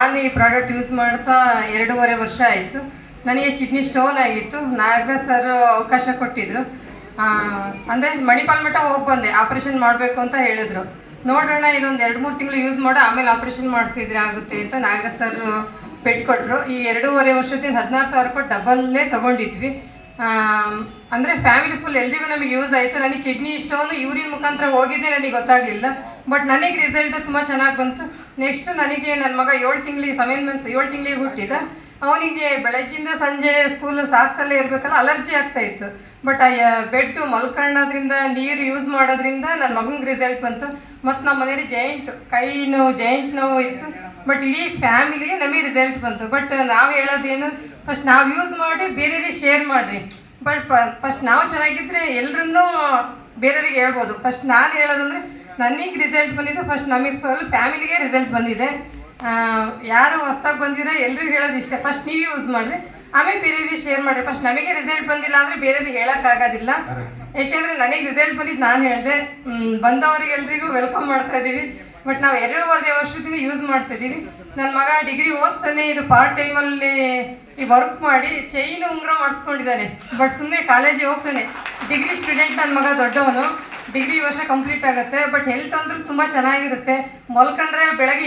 ನಾನು ಈ product use ಮಾಡ್ತಾ 2.5 ವರ್ಷ ಆಯಿತು. ನನಗೆ ಕಿಡ್ನಿ ಸ್ಟೋನ್ ಆಗಿತ್ತು. ನಾಗರಾಜ್ ಸರ್ ಅವಕಾಶ ಕೊಟ್ಟಿದ್ದರು. ಅಂದರೆ ಮಣಿಪಾಲ್ ಮಠ ಹೋಗಿ ಬಂದೆ, ಆಪ್ರೇಷನ್ ಮಾಡಬೇಕು ಅಂತ ಹೇಳಿದ್ರು. ನೋಡೋಣ ಇದೊಂದು 2-3 ತಿಂಗಳು ಯೂಸ್ ಮಾಡೋ ಆಮೇಲೆ ಆಪ್ರೇಷನ್ ಮಾಡಿಸಿದ್ರೆ ಆಗುತ್ತೆ ಅಂತ ನಾಗರಾಜ್ ಸರ್ ಪೆಟ್ಟು ಕೊಟ್ಟರು. ಈ 2.5 ವರ್ಷದಿಂದ 16,000 ಕೊಟ್ಟು ಡಬಲ್ಲೇ ತೊಗೊಂಡಿದ್ವಿ. ಅಂದರೆ ಫ್ಯಾಮಿಲಿ ಫುಲ್ ಎಲ್ರಿಗೂ ನಮಗೆ ಯೂಸ್ ಆಯಿತು. ನನಗೆ ಕಿಡ್ನಿ ಸ್ಟೋನು ಯೂರಿನ್ ಮುಖಾಂತರ ಹೋಗಿದ್ದೆ, ನನಗೆ ಗೊತ್ತಾಗಲಿಲ್ಲ. ಬಟ್ ನನಗೆ ರಿಸಲ್ಟು ತುಂಬ ಚೆನ್ನಾಗಿ ಬಂತು. ನೆಕ್ಸ್ಟ್ ನನಗೆ ನನ್ನ ಮಗ 7 ತಿಂಗಳಿಗೆ 7 ಮಂತ್ಸ್ 7 ತಿಂಗಳಿಗೆ ಹುಟ್ಟಿದ. ಅವನಿಗೆ ಬೆಳಗ್ಗಿಂದ ಸಂಜೆ ಸ್ಕೂಲ್ ಸಾಕ್ಸಲ್ಲೇ ಇರಬೇಕಲ್ಲ, ಅಲರ್ಜಿ ಆಗ್ತಾಯಿತ್ತು. ಬಟ್ ಬೆಡ್ ಮಲ್ಕೊಳ್ಳೋದ್ರಿಂದ ನೀರು ಯೂಸ್ ಮಾಡೋದ್ರಿಂದ ನನ್ನ ಮಗನಿಗೆ ರಿಸಲ್ಟ್ ಬಂತು. ಮತ್ತು ನಮ್ಮ ಮನೇಲಿ ಜಾಯಿಂಟ್ ನೋವು ಇತ್ತು. ಬಟ್ ಇಡೀ ಫ್ಯಾಮಿಲಿಗೆ ನಮಗೆ ರಿಸಲ್ಟ್ ಬಂತು. ಬಟ್ ನಾವು ಹೇಳೋದೇನು, ಫಸ್ಟ್ ನಾವು ಯೂಸ್ ಮಾಡಿ ಬೇರೆಯವ್ರಿಗೆ ಶೇರ್ ಮಾಡಿರಿ. ಬಟ್ ಫಸ್ಟ್ ನಾವು ಚೆನ್ನಾಗಿದ್ದರೆ ಎಲ್ಲರನ್ನೂ ಬೇರೆಯವ್ರಿಗೆ ಹೇಳ್ಬೋದು. ಫಸ್ಟ್ ನಾನು ಹೇಳೋದಂದರೆ ನನಗೆ ರಿಸಲ್ಟ್ ಬಂದಿದ್ದು ಫಸ್ಟ್ ನಮಗೆ ಫುಲ್ ಫ್ಯಾಮಿಲಿಗೆ ರಿಸಲ್ಟ್ ಬಂದಿದೆ. ಯಾರು ಹೊಸ್ದಾಗಿ ಬಂದಿರೋ ಎಲ್ರಿಗೂ ಹೇಳೋದು ಇಷ್ಟೇ, ಫಸ್ಟ್ ನೀವು ಯೂಸ್ ಮಾಡಿರಿ, ಆಮೇಲೆ ಬೇರೆಯವ್ರಿಗೆ ಶೇರ್ ಮಾಡಿರಿ. ಫಸ್ಟ್ ನಮಗೆ ರಿಸಲ್ಟ್ ಬಂದಿಲ್ಲ ಅಂದರೆ ಬೇರೆಯವ್ರಿಗೆ ಹೇಳೋಕ್ಕಾಗೋದಿಲ್ಲ. ಏಕೆಂದರೆ ನನಗೆ ರಿಸಲ್ಟ್ ಬಂದಿದ್ದು ನಾನು ಹೇಳಿದೆ. ಬಂದವರಿಗೆಲ್ರಿಗೂ ವೆಲ್ಕಮ್ ಮಾಡ್ತಾ ಇದ್ದೀವಿ. ಬಟ್ ನಾವು 2.5 ವರ್ಷದಿಂದ ಯೂಸ್ ಮಾಡ್ತಾಯಿದ್ದೀವಿ. ನನ್ನ ಮಗ ಡಿಗ್ರಿ ಓದ್ತಾನೆ, ಇದು ಪಾರ್ಟ್ ಟೈಮಲ್ಲಿ ಈ ವರ್ಕ್ ಮಾಡಿ ಚೈನ್ ಉಂಗುರ ಮಾಡಿಸ್ಕೊಂಡಿದ್ದಾನೆ. ಬಟ್ ಸುಮ್ಮನೆ ಕಾಲೇಜಿಗೆ ಹೋಗ್ತಾನೆ. ಡಿಗ್ರಿ ಸ್ಟೂಡೆಂಟ್ ನನ್ನ ಮಗ, ದೊಡ್ಡವನು. ಡಿಗ್ರಿ ಈ ವರ್ಷ ಕಂಪ್ಲೀಟ್ ಆಗುತ್ತೆ. ಬಟ್ ಹೆಲ್ತ್ ಅಂದ್ರೂ ತುಂಬ ಚೆನ್ನಾಗಿರುತ್ತೆ. ಮಲ್ಕೊಂಡ್ರೆ ಬೆಳಗ್ಗೆ